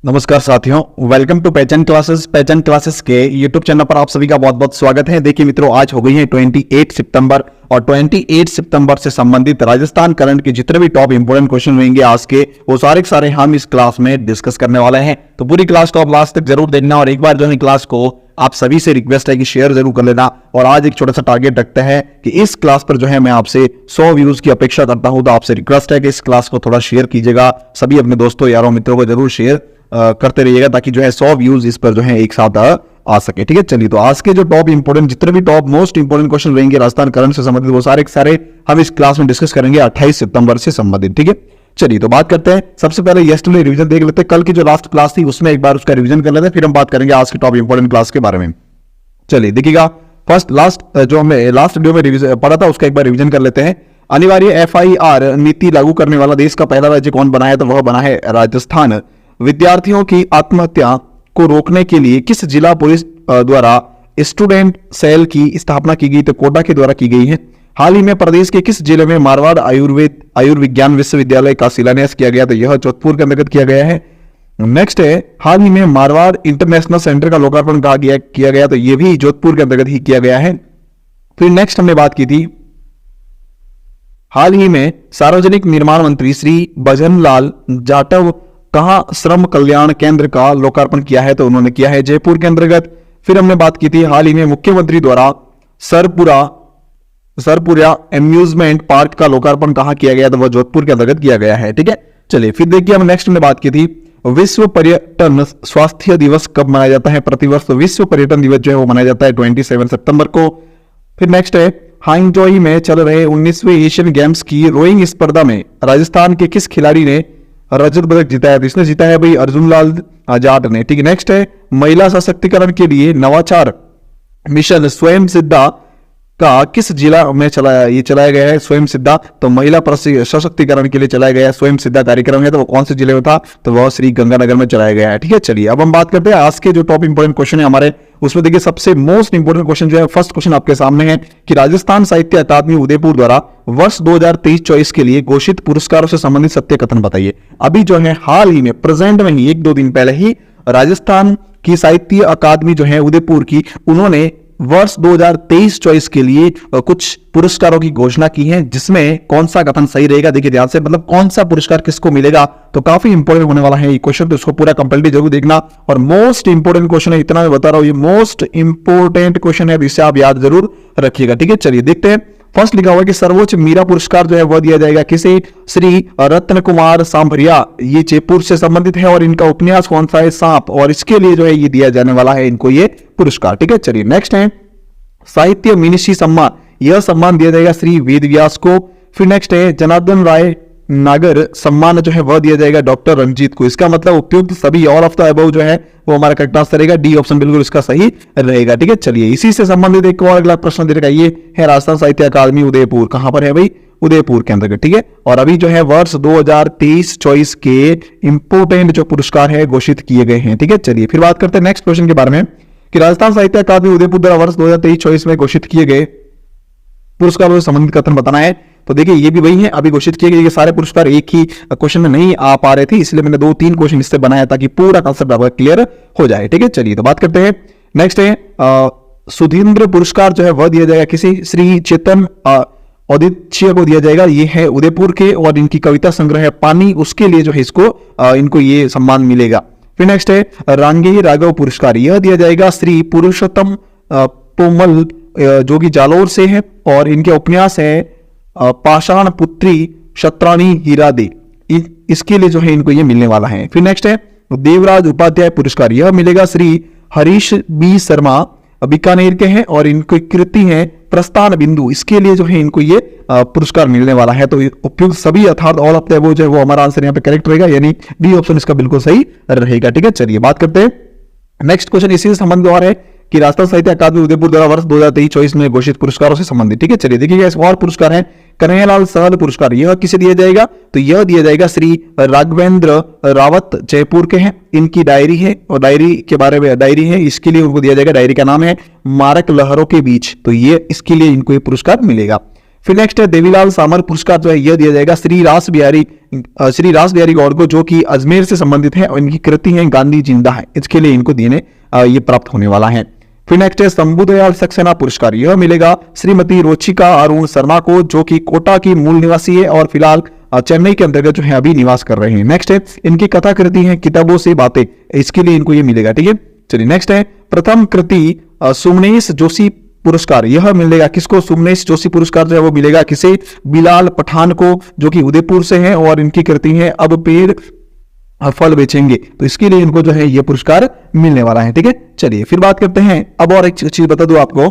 नमस्कार साथियों, welcome to पहचान क्लासेस। पहचान क्लासेस के यूट्यूब चैनल पर आप सभी का बहुत बहुत स्वागत है। देखिए मित्रों, आज हो गई है 28 सितंबर और 28 सितंबर से संबंधित राजस्थान करंट के जितने भी टॉप इंपोर्टेंट क्वेश्चन होंगे आज के, वो सारे हम इस क्लास में डिस्कस करने वाले हैं। तो पूरी क्लास को आप लास्ट तक जरूर देखना और एक बार जो है क्लास को आप सभी से रिक्वेस्ट है कि शेयर जरूर कर लेना। और आज एक छोटा सा टारगेट रखते हैं कि इस क्लास पर जो है मैं आपसे 100 व्यूज की अपेक्षा करता हूं। तो आपसे रिक्वेस्ट है कि इस क्लास को थोड़ा शेयर कीजिएगा, सभी अपने दोस्तों यारों मित्रों को जरूर शेयर करते रहिएगा ताकि जो है 100 व्यूज इस पर जो है एक साथ आ सके। ठीक है, चलिए तो आज के जो टॉप इंपोर्टेंट जितने भी टॉप मोस्ट इंपोर्टेंट क्वेश्चन रहेंगे राजस्थान करंट से संबंधित, वो सारे हम इस क्लास में डिस्कस करेंगे 28 सितंबर से संबंधित। ठीक है, चलिए तो बात करते हैं। सबसे पहले यस्टरडे रिवीजन देख लेते हैं। कल की जो लास्ट क्लास थी उसमें एक बार उसका रिवीजन कर लेते हैं, फिर हम बात करेंगे आज की टॉप इंपोर्टेंट क्लास के बारे में। चलिए देखिएगा, फर्स्ट लास्ट जो हमने लास्ट वीडियो में रिवीजन पढ़ा था उसका एक बार रिवीजन कर लेते हैं। अनिवार्य FIR नीति लागू करने वाला देश का पहला राज्य कौन बना है? तो वह बना है राजस्थान। विद्यार्थियों की आत्महत्या को रोकने के लिए किस जिला पुलिस द्वारा स्टूडेंट सेल की स्थापना की गई? तो कोटा के द्वारा की गई है। हाल ही में प्रदेश के किस जिले में मारवाड़ आयुर्विज्ञान विश्वविद्यालय का शिलान्यास किया गया? तो यह जोधपुर के अंतर्गत किया गया है। नेक्स्ट है, हाल ही में मारवाड़ इंटरनेशनल सेंटर का लोकार्पण किया गया, तो यह भी जोधपुर के अंतर्गत ही किया गया है। फिर नेक्स्ट हमने बात की थी, हाल ही में सार्वजनिक निर्माण मंत्री श्री भजनलाल जाटव कहां श्रम कल्याण केंद्र का लोकार्पण किया है? तो उन्होंने किया है जयपुर के अंतर्गत। फिर हमने बात की थी, हाल ही में मुख्यमंत्री द्वारा सरपुरा एम्यूजमेंट पार्क का लोकार्पण कहां किया गया? तो वह जोधपुर के अंतर्गत किया गया है। ठीक है, चलिए फिर देखिए हम नेक्स्ट में बात की थी, विश्व पर्यटन स्वास्थ्य दिवस कब मनाया जाता है? प्रतिवर्ष तो विश्व पर्यटन दिवस जो है वो मनाया जाता है 27 सितंबर को। फिर नेक्स्ट है, हांगझोई में चल रहे 19वें एशियन गेम्स की रोइंग स्पर्धा में राजस्थान के किस खिलाड़ी ने रजत पदक जीता है? तो इसने जीता है भाई अर्जुन लाल जाट ने। ठीक है, नेक्स्ट है, महिला सशक्तिकरण के लिए नवाचार मिशन स्वयं सिद्धा का किस जिला में चलाया गया है? स्वयं सिद्धा तो महिला सशक्तिकरण के लिए चलाया गया स्वयं सिद्धा कार्यक्रम है, तो वो कौन से जिले में था? तो वह श्री गंगानगर में चलाया गया है। ठीक है, चलिए अब हम बात करते हैं आज के जो टॉप इंपोर्टेंट क्वेश्चन है हमारे, उसमें देखिए सबसे मोस्ट इंपोर्टेंट क्वेश्चन जो है फर्स्ट क्वेश्चन आपके सामने है कि राजस्थान साहित्य अकादमी उदयपुर द्वारा वर्ष 2023-24 के लिए घोषित पुरस्कारों से संबंधित सत्य कथन बताइए। अभी जो है हाल ही में प्रेजेंट में ही 1-2 दिन पहले ही राजस्थान की साहित्य अकादमी जो है उदयपुर की, उन्होंने वर्ष 2023-24 के लिए कुछ पुरस्कारों की घोषणा की है, जिसमें कौन सा कथन सही रहेगा देखिए ध्यान से, मतलब कौन सा पुरस्कार किसको मिलेगा, तो काफी इंपॉर्टेंट होने वाला है ये क्वेश्चन, तो इसको पूरा कंप्लीटली जरूर देखना। और मोस्ट इंपोर्टेंट क्वेश्चन है, इतना मैं बता रहा हूं, ये मोस्ट इंपोर्टेंट क्वेश्चन है, इसे आप याद जरूर रखिएगा। ठीक है, चलिए देखते हैं। फर्स्ट लिखा हुआ है कि सर्वोच्च मीरा पुरस्कार जो है वह दिया जाएगा किसे? श्री रत्न कुमार सांभरिया, ये जयपुर से संबंधित है और इनका उपन्यास कौन सा है? सांप, और इसके लिए जो है ये दिया जाने वाला है इनको ये पुरस्कार। ठीक है, चलिए नेक्स्ट है, साहित्य मिनिस्ट्री सम्मान, यह सम्मान दिया जाएगा श्री वेदव्यास को। फिर नेक्स्ट है, जनार्दन राय नागर सम्मान जो है वह दिया जाएगा डॉक्टर रंजीत को। इसका मतलब उपयुक्त सभी ऑल ऑफ द अबव जो है वो हमारा करेक्ट आंसर रहेगा, डी ऑप्शन बिल्कुल इसका सही रहेगा। ठीक है, चलिए इसी से संबंधित एक और अगला प्रश्न दे रखा है, ये है राजस्थान साहित्य अकादमी उदयपुर, कहां पर है भाई? उदयपुर के अंतर्गत। ठीक है, और अभी जो है वर्ष 2023-24 के इंपोर्टेंट जो पुरस्कार है घोषित किए गए हैं। ठीक है, चलिए फिर बात करते हैं नेक्स्ट क्वेश्चन के बारे में कि राजस्थान साहित्य अकादमी उदयपुर द्वारा वर्ष 2023-24 में घोषित किए गए पुरस्कारों से संबंधित कथन बताना है। तो देखिए ये भी वही है, अभी घोषित किए गए सारे पुरस्कार एक ही क्वेश्चन में नहीं आ पा रहे थे, इसलिए मैंने 2-3 क्वेश्चन इससे बनाया ताकि पूरा कांसेप्ट आपका क्लियर हो जाए। ठीक है, चलिए तो बात करते हैं। नेक्स्ट है, सुधींद्र पुरस्कार जो है वह दिया जाएगा किसी? श्री चेतन औदित्य को दिया जाएगा, ये है उदयपुर के, और इनकी कविता संग्रह है पानी, उसके लिए जो है इनको ये सम्मान मिलेगा। फिर नेक्स्ट है, रांगी राघव पुरस्कार, यह दिया जाएगा श्री पुरुषोत्तम पोमल जो कि जालोर से है, और इनके उपन्यास है पाषाण पुत्री शत्राणी हीरादे, इसके लिए जो है इनको ये मिलने वाला है। फिर नेक्स्ट है, देवराज उपाध्याय पुरस्कार, यह मिलेगा श्री हरीश बी शर्मा, बीकानेर के हैं, और इनकी कृति है प्रस्थान बिंदु, इसके लिए जो है इनको ये पुरस्कार मिलने वाला है। तो उपयुक्त सभी अर्थात ऑल ऑफ द अबव जो है वो हमारा आंसर यहाँ पे करेक्ट रहेगा, यानी डी ऑप्शन इसका बिल्कुल सही रहेगा। ठीक है, चलिए बात करते हैं नेक्स्ट क्वेश्चन, इसी से संबंधित और है कि राजस्थान साहित्य अकादमी उदयपुर द्वारा वर्ष 2023-24 में घोषित पुरस्कारों से संबंधित। ठीक है, चलिए देखिएगा इस और पुरस्कार है कन्हैयालाल सहल पुरस्कार, यह किसे दिया जाएगा? तो यह दिया जाएगा श्री राघवेंद्र रावत, जयपुर के हैं, इनकी डायरी है, और डायरी के बारे में डायरी है, इसके लिए उनको दिया जाएगा, डायरी का नाम है मारक लहरों के बीच, तो ये इसके लिए इनको ये पुरस्कार मिलेगा। फिर नेक्स्ट है देवीलाल सामर पुरस्कार जो है यह दिया जाएगा श्री रास बिहारी गौड़ को, जो कि अजमेर से संबंधित है और इनकी कृति है गांधी जिंदा है, इसके लिए इनको देने ये प्राप्त होने वाला है। फिर नेक्स्ट है शंभुदयाल सक्सेना पुरस्कार, यह मिलेगा श्रीमती रुचिका अरुण शर्मा को, जो कि कोटा की मूल निवासी है और फिलहाल चेन्नई के अंतर्गत जो है अभी निवास कर रहे हैं। नेक्स्ट है इनकी कथा कृति है किताबों से बातें, इसके लिए इनको ये मिलेगा। ठीक है, चलिए नेक्स्ट है प्रथम कृति सुमनेश जोशी पुरस्कार, यह मिलेगा किसको? सुमनेश जोशी पुरस्कार जो है वो मिलेगा किसे? बिलाल पठान को, जो कि उदयपुर से है और इनकी कृति है अब पेड़ फल बेचेंगे, तो इसके लिए इनको जो है ये पुरस्कार मिलने वाला है। ठीक है, चलिए फिर बात करते हैं। अब और एक चीज बता दूं आपको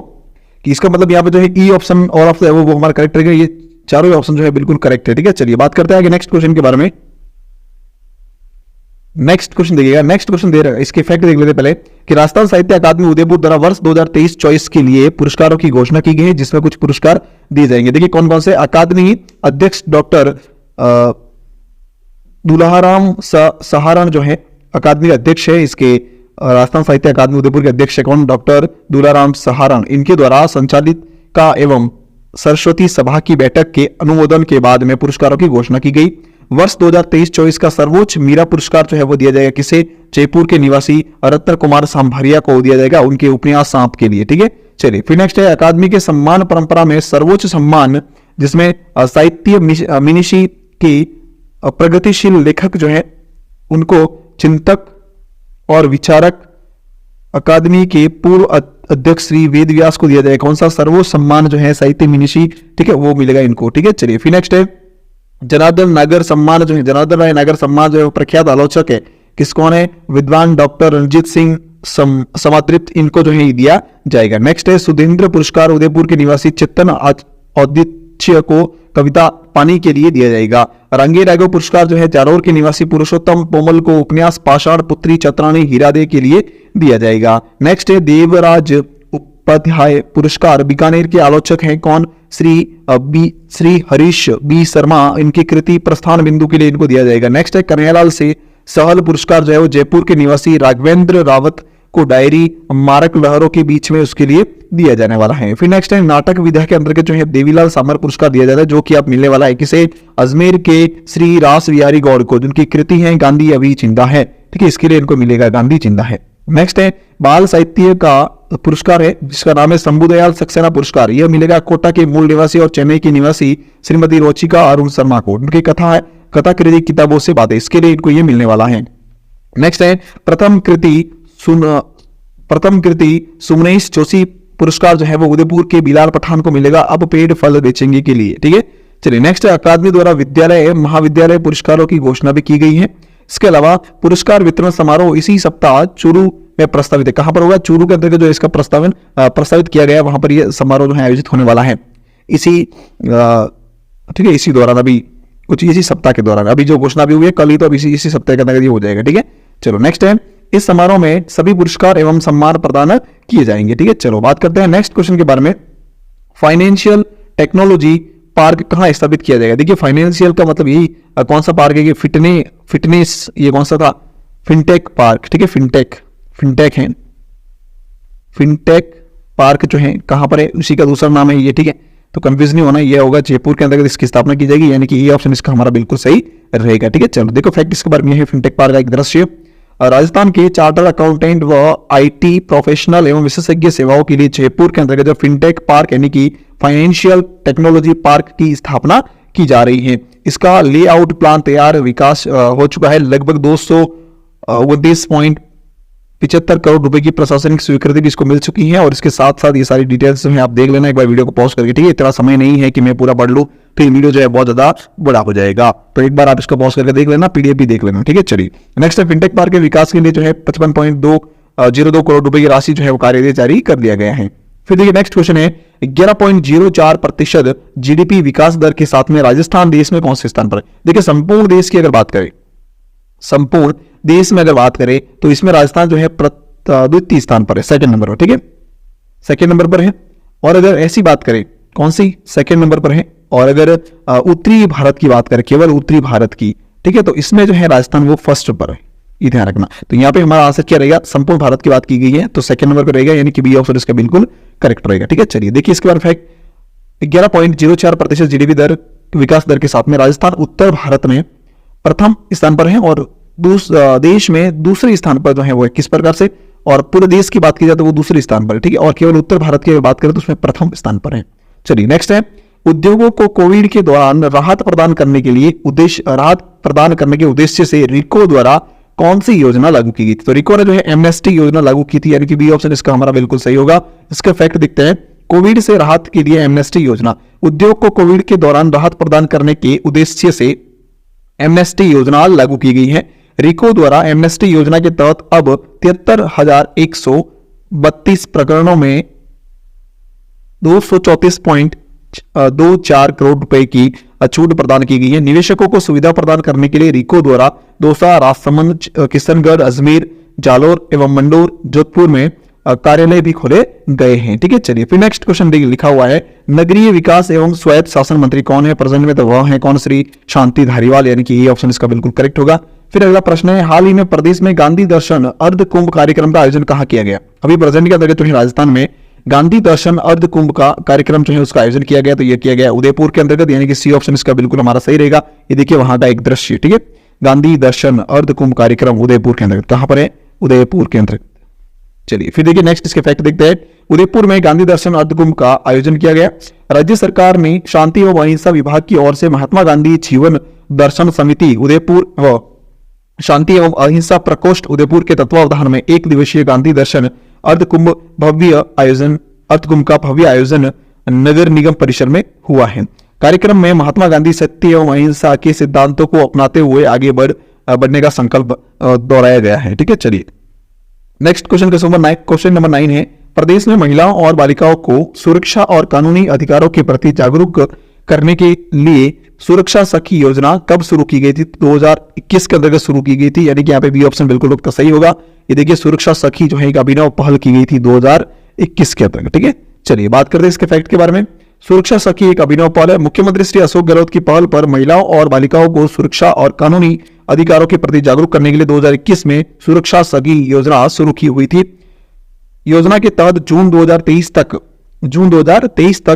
कि इसका मतलब यहाँ पे जो है ई ऑप्शन और ऑफ वो हमारा करेक्ट रहेगा, ये चारों ऑप्शन जो है बिल्कुल करेक्ट है। ठीक है, चलिए बात करते हैं आगे नेक्स्ट क्वेश्चन के बारे में। नेक्स्ट क्वेश्चन देखिएगा, नेक्स्ट क्वेश्चन दे रहा है, इसके फैक्ट देख लेते पहले कि राजस्थान साहित्य अकादमी उदयपुर द्वारा वर्ष 2023-24 के लिए पुरस्कारों की घोषणा की गई है, जिसमें कुछ पुरस्कार दिए जाएंगे। देखिए कौन कौन से। अकादमी अध्यक्ष डॉक्टर दुल्हाराम सहारण जो है अकादमी अध्यक्ष है, इसके राजस्थान साहित्य अकादमी उदयपुर के अध्यक्ष है कौन? डॉक्टर दुल्हाराम सहारण। इनके द्वारा संचालित का एवं सरस्वती सभा की बैठक के अनुमोदन के बाद में पुरस्कारों की घोषणा की गई। वर्ष 2023-24 का सर्वोच्च मीरा पुरस्कार जो है वो दिया जाएगा किसे? जयपुर के निवासी रत्न कुमार सांभरिया को दिया जाएगा उनके उपन्यास सांप के लिए। ठीक है, चलिए फिर नेक्स्ट है अकादमी के सम्मान परंपरा में सर्वोच्च सम्मान, जिसमें साहित्य मिनिशी की प्रगतिशील लेखक जो है उनको चिंतक और विचारक अकादमी के पूर्व अध्यक्ष श्री वेद व्यास को दिया जाएगा कौन सा? सर्वोच्च सम्मान जो है साहित्य मिनिशी, ठीक है, वो मिलेगा इनको। ठीक है, चलिए फिर नेक्स्ट है जनार्दन नागर सम्मान जो है, जनार्दन राय नागर सम्मान जो है प्रख्यात आलोचक है, किस कौन है? विद्वान डॉक्टर रणजीत सिंह समातृप्त, इनको जो है दिया जाएगा। नेक्स्ट है सुधींद्र पुरस्कार उदयपुर के निवासी चित्तन औदित्य को कविता पानी के लिए दिया जाएगा। रंगे राघव पुरस्कार जो है जालोर के निवासी पुरुषोत्तम पोमल को उपन्यास पाषाण पुत्री चतुरानी हीरादे के लिए दिया जाएगा। नेक्स्ट है देवराज उपाध्याय पुरस्कार बीकानेर के आलोचक हैं कौन? श्री हरीश बी शर्मा, इनकी कृति प्रस्थान बिंदु के लिए इनको दिया जाएगा। नेक्स्ट है कन्हैयालाल से सहल पुरस्कार जो है वो जयपुर के निवासी राघवेंद्र रावत को डायरी मारक लहरों के बीच में उसके लिए दिया जाने वाला है। फिर नेक्स्ट है नाटक विधा के अंतर्गत जो है देवीलाल सामर पुरस्कार दिया जाता है, जो कि आप मिलने वाला है किसे? अजमेर के श्री रास बिहारी गौड़ को, जिनकी कृति है गांधी अभी जिंदा है। ठीक है, इसके लिए इनको मिलेगा गांधी जिंदा है। नेक्स्ट है बाल साहित्य का पुरस्कार है जिसका नाम है शंभुदयाल सक्सेना पुरस्कार, यह मिलेगा कोटा के मूल निवासी और चेन्नई की निवासी श्रीमती रुचिका अरुण शर्मा को, उनकी कथा कृति किताबों से बातें, इसके लिए इनको ये मिलने वाला है। नेक्स्ट है प्रथम कृति सुमनेश जोशी पुरस्कार जो है वो उदयपुर के बिलाल पठान को मिलेगा अब पेड़ फल बेचेंगे के लिए। ठीक है, चलिए नेक्स्ट है अकादमी द्वारा विद्यालय महाविद्यालय पुरस्कारों की घोषणा भी की गई है। इसके अलावा पुरस्कार वितरण समारोह इसी सप्ताह चूरू में प्रस्तावित है। कहां पर होगा? चूरू के अंतर्गत जो इसका प्रस्तावित किया गया, वहां पर यह समारोह जो है आयोजित होने वाला है इसी ठीक है इसी दौरान, अभी कुछ इसी सप्ताह के दौरान, अभी जो घोषणा भी हुई है कल ही, तो अभी इसी सप्ताह के अंतर्गत ये हो जाएगा। ठीक है, चलो नेक्स्ट है इस समारोह में सभी पुरस्कार एवं सम्मान प्रदान किए जाएंगे। ठीक है, चलो बात करते हैं नेक्स्ट क्वेश्चन के बारे में। फाइनेंशियल टेक्नोलॉजी पार्क कहां स्थापित किया जाएगा? देखिए फाइनेंशियल का मतलब यही कौन सा पार्क है कि फिटनेस ये कौन सा था? Fintech park. ठीक है, फिनटेक है, फिनटेक पार्क जो है कहां पर है, उसी का दूसरा नाम है ये। ठीक है, तो कंफ्यूज नहीं होना, ये होगा जयपुर के अंदर इसकी स्थापना की जाएगी, यानी कि ये ऑप्शन इसका हमारा बिल्कुल सही रहेगा। ठीक है, चलो देखो फैक्ट इसके बारे में है फिनटेक पार्क का एक दृश्य। राजस्थान के चार्टर्ड अकाउंटेंट व आईटी प्रोफेशनल एवं विशेषज्ञ सेवाओं के लिए जयपुर के अंतर्गत जो फिनटेक पार्क यानी कि फाइनेंशियल टेक्नोलॉजी पार्क की स्थापना की जा रही है। इसका लेआउट प्लान तैयार विकास हो चुका है। लगभग 229.75 करोड़ रुपए की प्रशासनिक स्वीकृति भी इसको मिल चुकी है और इसके साथ साथ ये सारी डिटेल्स जो है आप देख लेना एक बार वीडियो को पॉज करके। ठीक है, इतना समय नहीं है कि मैं पूरा पढ़ लूं, फिर वीडियो जो है बहुत ज्यादा बड़ा हो जाएगा, तो एक बार आप इसको पॉज करके देख लेना, पीडीएफ भी देख लेना। ठीक है, चलिए नेक्स्ट है फिनटेक पार्क के विकास के लिए जो है 55.202 करोड़ रुपए की राशि जो है वो कार्य जारी कर दिया गया है। फिर देखिए नेक्स्ट क्वेश्चन है 11.04% जीडीपी विकास दर के साथ में राजस्थान देश में कौन से स्थान पर? देखिए संपूर्ण देश की अगर बात करें, संपूर्ण देश में अगर बात करें तो इसमें राजस्थान जो है द्वितीय स्थान पर है, सेकंड नंबर पर। ठीक है, सेकंड नंबर पर है। और अगर ऐसी बात करें कौन सी? सेकंड नंबर पर है। और अगर उत्तरी भारत की बात करें, केवल उत्तरी भारत की, ठीक है, तो इसमें जो है राजस्थान वो फर्स्ट पर है, ये ध्यान रखना। तो यहाँ पे हमारा आंसर क्या रहेगा? संपूर्ण भारत की बात की गई है तो सेकंड नंबर पर रहेगा, यानी कि बी ऑप्शन इसका बिल्कुल करेक्ट रहेगा। ठीक है, चलिए देखिए इसके बाद फैक्ट 11.04% जीडीपी दर विकास दर के साथ में राजस्थान उत्तर भारत में प्रथम स्थान पर है और देश में दूसरे स्थान पर जो है वो किस प्रकार से, और पूरे देश की बात की जाए तो वो दूसरे स्थान पर है, ठीक है, और केवल उत्तर भारत की बात करें तो उसमें प्रथम स्थान पर है। चलिए नेक्स्ट है, उद्योगों को कोविड के दौरान राहत प्रदान करने के उद्देश्य से रिको द्वारा कौन सी योजना लागू की गई थी? तो रिको ने जो है एमनेस्टी योजना लागू की थी, यानी कि बी ऑप्शन इसका हमारा बिल्कुल सही होगा। इसका फैक्ट दिखते हैं, कोविड से राहत के लिए एमनेस्टी योजना, उद्योग को कोविड के दौरान राहत प्रदान करने के उद्देश्य से एमनेस्टी योजना लागू की गई है। रिको द्वारा एमनेस्टी योजना के तहत अब 73,132 प्रकरणों में 234.24 करोड़ रुपए की छूट प्रदान की गई है। निवेशकों को सुविधा प्रदान करने के लिए रिको द्वारा दौसा, राजसमंद, किशनगढ़, अजमेर, जालोर एवं मंडोर, जोधपुर में कार्यालय भी खोले गए हैं। ठीक है, चलिए फिर नेक्स्ट क्वेश्चन लिखा हुआ है, नगरीय विकास एवं स्वायत्त शासन मंत्री कौन है? प्रेजेंट में तो वह है कौन? श्री शांति धारीवाल, यानी कि ये ऑप्शन इसका बिल्कुल करेक्ट होगा। फिर अगला प्रश्न है, हाल ही में प्रदेश में गांधी दर्शन अर्ध कुंभ कार्यक्रम का आयोजन कहां किया गया? अभी प्रेजेंट के अंतर्गत राजस्थान में गांधी दर्शन अर्ध कुंभ का कार्यक्रम जो है उसका आयोजन किया गया, तो यह किया गया उदयपुर के अंतर्गत, यानी कि सी ऑप्शन इसका बिल्कुल हमारा सही रहेगा। ये देखिए वहां का एक दृश्य, ठीक है, गांधी दर्शन अर्ध कुंभ कार्यक्रम उदयपुर के अंतर्गत, कहां पर है? उदयपुर के अंतर्गत। चलिए फिर देखिए नेक्स्ट इसके फैक्ट देखते हैं, उदयपुर में गांधी दर्शन अर्ध कुंभ का आयोजन किया गया। राज्य सरकार ने शांति एवं अहिंसा विभाग की ओर से महात्मा गांधी जीवन दर्शन समिति उदयपुर व शांति एवं अहिंसा प्रकोष्ठ उदयपुर के तत्वावधान में एक दिवसीय गांधी दर्शन अर्ध कुंभ का भव्य आयोजन नगर निगम परिसर में हुआ है। कार्यक्रम में महात्मा गांधी सत्य एवं अहिंसा के सिद्धांतों को अपनाते हुए आगे बढ़ने का संकल्प दोहराया गया है। ठीक है, चलिए नेक्स्ट क्वेश्चन नंबर 9 है, प्रदेश में महिलाओं और बालिकाओं को सुरक्षा और कानूनी अधिकारों के प्रति जागरूक करने के लिए सुरक्षा सखी योजना कब शुरू की गई थी? 2021 के अंतर्गत शुरू की गई थी, यानी कि यहाँ पे बी ऑप्शन बिल्कुल आपका सही होगा। ये देखिए सुरक्षा सखी जो है एक अभिनव पहल की गई थी 2021 के अंतर्गत। ठीक है, चलिए बात करते हैं इसके फैक्ट के बारे में। सुरक्षा सखी एक अभिनव पहल है। मुख्यमंत्री श्री अशोक गहलोत की पहल पर महिलाओं और बालिकाओं को सुरक्षा और कानूनी अधिकारों के प्रति जागरूक करने के लिए 2021 में सुरक्षा सखी योजना शुरू की हुई थी। योजना के तहत जून 2023 तक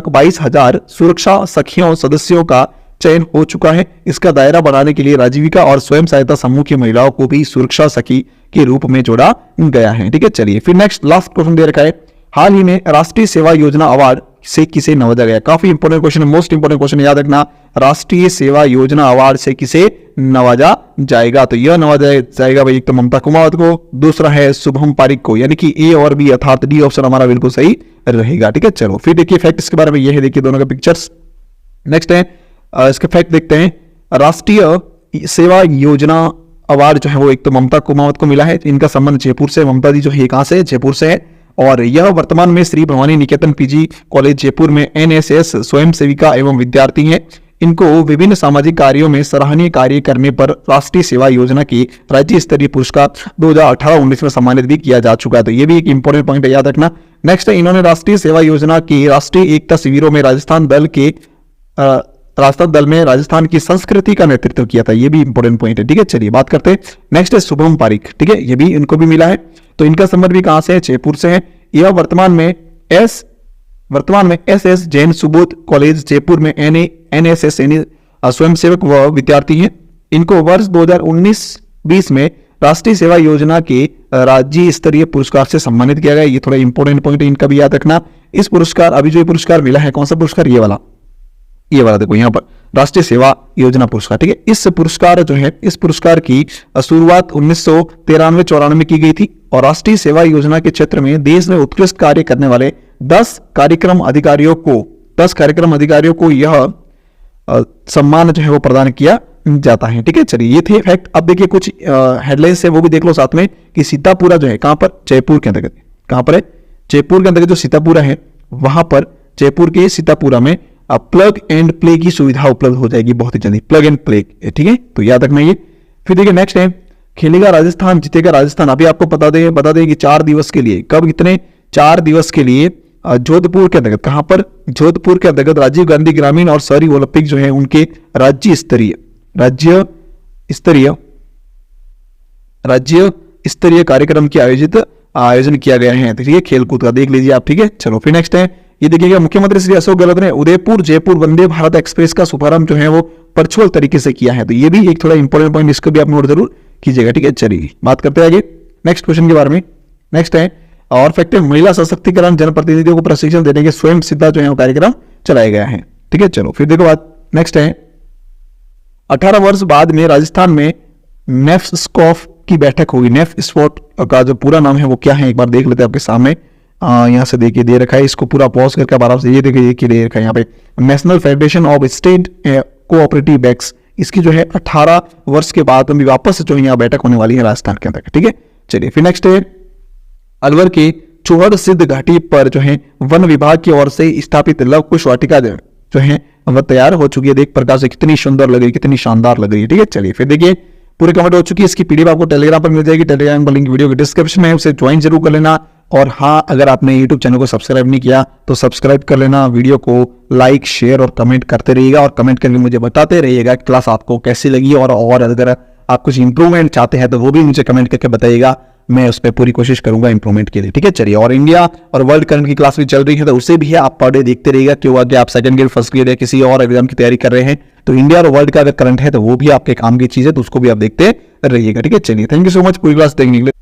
22,000 सुरक्षा सखियों सदस्यों का चयन हो चुका है। इसका दायरा बढ़ाने के लिए राजीविका और स्वयं सहायता समूह की महिलाओं को भी सुरक्षा सखी के रूप में जोड़ा गया है। ठीक है, चलिए फिर नेक्स्ट लास्ट क्वेश्चन दे रखा है, हाल ही में राष्ट्रीय सेवा योजना अवार्ड से किसे नवाजा गया? काफी इंपोर्टेंट क्वेश्चन है, मोस्ट इंपोर्टेंट क्वेश्चन, याद रखना, राष्ट्रीय सेवा योजना अवार्ड से किसे नवाजा जाएगा? तो यह नवाजा जाएगा भाई एक तो ममता कुमावत को, दूसरा है शुभम पारिक को, यानी कि ए और बी अर्थात डी ऑप्शन हमारा बिल्कुल सही रहेगा। ठीक है, चलो फिर देखिए फैक्ट इसके बारे में, ये है देखिए दोनों के पिक्चर्स। नेक्स्ट है इसके फैक्ट देखते हैं, राष्ट्रीय सेवा योजना अवार्ड जो है वो एक तो ममता कुमावत को मिला है, इनका संबंध जयपुर से, ममता जी जो है कहां से? जयपुर से है, और यह वर्तमान में श्री भवानी निकेतन पीजी कॉलेज जयपुर में एनएसएस स्वयं सेविका एवं विद्यार्थी हैं। इनको विभिन्न सामाजिक कार्यों में सराहनीय कार्य करने पर राष्ट्रीय सेवा योजना की राज्य स्तरीय पुरस्कार 2018-19 में सम्मानित भी किया जा चुका है, तो ये भी एक इंपॉर्टेंट पॉइंट है, याद रखना। नेक्स्ट है, इन्होंने राष्ट्रीय सेवा योजना की राष्ट्रीय एकता शिविरों में राजस्थान दल में राजस्थान की संस्कृति का नेतृत्व किया था, ये भी इंपॉर्टेंट पॉइंट है। ठीक है, चलिए बात करते हैं। नेक्स्ट है शुभम पारिक, ठीक है, ये भी इनको भी मिला है, तो इनका संबंध भी कहां से है? जयपुर से है। यह वर्तमान में S S Jain Subodh college Jaipur में एनएसएस स्वयंसेवक व विद्यार्थी हैं। इनको वर्ष 2019-20 में राष्ट्रीय सेवा योजना के राज्य स्तरीय पुरस्कार से सम्मानित किया गया। ये थोड़ा इंपॉर्टेंट पॉइंट है, इनका भी याद रखना। इस पुरस्कार, अभी जो ये पुरस्कार मिला है, कौन सा पुरस्कार? ये वाला देखो यहाँ पर राष्ट्रीय सेवा योजना पुरस्कार। ठीक है, इस पुरस्कार जो है, इस पुरस्कार की शुरुआत 1993-94 में की गई थी, और राष्ट्रीय सेवा योजना के क्षेत्र में देश में उत्कृष्ट कार्य करने वाले 10 कार्यक्रम अधिकारियों को यह सम्मान जो है वो प्रदान किया जाता है। ठीक है, चलिए ये थे फैक्ट। अब देखिए कुछ हेडलाइंस है वो भी देख लो साथ में, कि सीतापुरा जो है कहां पर? जयपुर के अंतर्गत। कहां पर है? जयपुर के अंतर्गत जो सीतापुरा है, वहां पर जयपुर के सीतापुरा में प्लग एंड प्ले की सुविधा उपलब्ध हो जाएगी बहुत ही जल्दी, प्लग एंड प्ले। ठीक है, तो याद रखना ये। फिर देखिए नेक्स्ट है, खेलेगा राजस्थान जीतेगा राजस्थान। अभी आपको बता दें कि 4 दिवस के लिए, कब कितने? 4 दिवस के लिए जोधपुर के अंतर्गत, कहां पर? जोधपुर के अंतर्गत राजीव गांधी ग्रामीण और शहरी ओलंपिक जो है उनके राज्य स्तरीय कार्यक्रम की आयोजन किया गया है। तो ये खेलकूद का देख लीजिए आप। ठीक है, चलो फिर नेक्स्ट है, ये देखिएगा मुख्यमंत्री श्री अशोक गहलोत ने उदयपुर जयपुर वंदे भारत एक्सप्रेस का शुभारंभ जो है वो वर्चुअल तरीके से किया है। तो ये भी एक थोड़ा इंपॉर्टेंट पॉइंट, इसको भी आप नोट जरूर कीजिएगा, ठीक है। चलिए बात करते हैं आगे नेक्स्ट क्वेश्चन के बारे में। नेक्स्ट है और फैक्टर महिला सशक्तिकरण जनप्रतिनिधियों को प्रशिक्षण देने के स्वयं सिद्धा जो है वो कार्यक्रम चलाया गया है, ठीक है। चलो फिर देखो बात नेक्स्ट है 18 वर्ष बाद में राजस्थान में नेफ्स्कॉफ की बैठक होगी। नेफ्स्कॉफ का जो पूरा नाम है वो क्या है, एक बार देख लेते हैं आपके सामने। यहाँ से देखिए दे रखा है, इसको पूरा पॉज करके आराम से ये देखिए ये दे रखा है यहाँ पे, national federation of state cooperative banks. इसकी जो है 18 वर्ष के बाद अभी वापस जो है यहाँ बैठक होने वाली है राजस्थान के अंदर, ठीक है। चलिए फिर नेक्स्ट है अलवर के चौहड़ सिद्ध घाटी पर जो है वन विभाग की ओर से स्थापित लव कुश वाटिका जो है वह तैयार हो चुकी है। देख प्रकार से कितनी सुंदर लग रही है, कितनी शानदार लग रही है, ठीक है। चलिए फिर देखिए पूरी कमेंट हो चुकी है, इसकी पीडीएफ आपको टेलीग्राम पर मिल जाएगी। टेलीग्राम का लिंक वीडियो के डिस्क्रिप्शन में है, उसे ज्वाइन जरूर कर लेना। और हाँ, अगर आपने यूट्यूब चैनल को सब्सक्राइब नहीं किया तो सब्सक्राइब कर लेना। वीडियो को लाइक शेयर और कमेंट करते रहिएगा और कमेंट करके मुझे बताते रहिएगा क्लास आपको कैसी लगी। और अगर आप कुछ इंप्रूवमेंट चाहते हैं तो वो भी मुझे कमेंट करके बताइएगा, मैं उस पर पूरी कोशिश करूंगा इंप्रूवमेंट के लिए, ठीक है। चलिए और इंडिया और वर्ल्ड करंट की क्लास भी चल रही है तो उसे भी आप पर डे देखते रहिएगा। क्यों आगे आप सेकंड गियर फर्स्ट गियर या किसी और एग्जाम की तैयारी कर रहे हैं तो इंडिया और वर्ल्ड का अगर करंट है तो वो भी आपके काम की चीज है, तो उसको भी आप देखते रहिएगा, ठीक है। चलिए थैंक यू सो मच पूरी क्लास देखने के लिए।